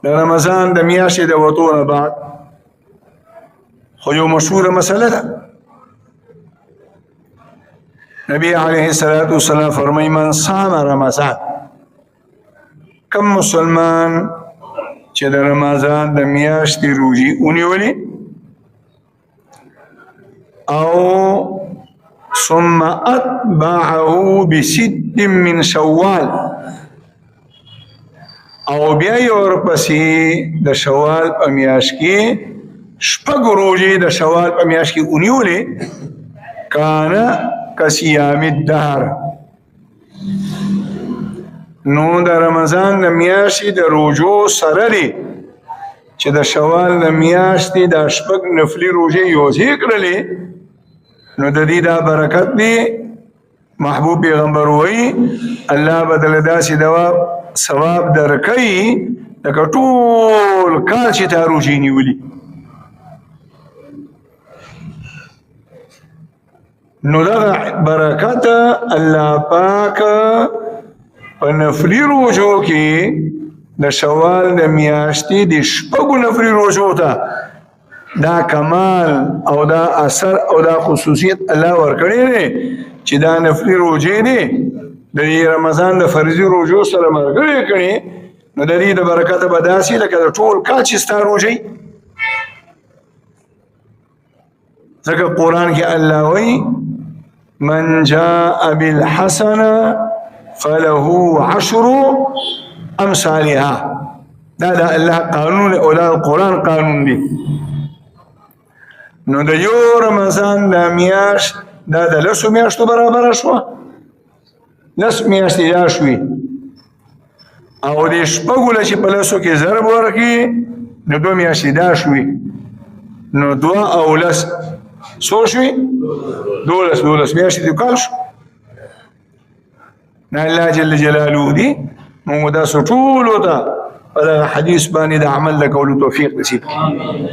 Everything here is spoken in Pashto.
د رمضان د میاشتې د وتو نه بعد خو یو مشهوره مسله ده. نبی علیه الصلاة والسلام فرمایي من صام رمضان، کم مسلمان چې د رمضان د میاشتې روژې ونیولې او ثم اتبعه بست من شوال او بیا یې ورپسې د شوال په میاشت کې شپږ روژې د شوال په میاشت کې ونیولې کانه کصیام الدهر، نو د رمضان د میاشتې د روژو سره دی چې د شوال د میاشتې د شپږ نفلي روژې یوځای کړلې، نو د دې دا برکت دی. محبوب پیغمبر وایي الله بدل داسې ثواب درکوي لکه ټول کال چې تا روژې نیولي. نو دغه برکت الله پاک په نفلي روژو کې د شوال د میاشتې د شپږو نفلي روژو ته دا کمال او دا اثر او دا خصوصیت الله ورکړی دی چې دا نفلي روژې دي د رمضان د فرضي روژو سره ملګرې کړي، نو د دې د برکته به داسې لکه د ټول کال چې ستا روژې. ځکه قرآن کې الله وایي من جاء بالحسنه فله عشر امثالها، دا د الله قانون او دا قرآن قانون دی. نو د یو رمضان د میاشت دا د لسو میاشتو برابره شوه، لس میاشتې دا شوي او د شپږو له چې په لسو کې ضرب ورکړي نو دو میاشتې دا شوي، نو دوه او لس څو شوي؟ دولس میاشتې د کال شو. نه الله جل جلاله دی موږ داسې ټولو ته په دغه حدیث باندې د عمل د کولو توفیق نصیب کړي.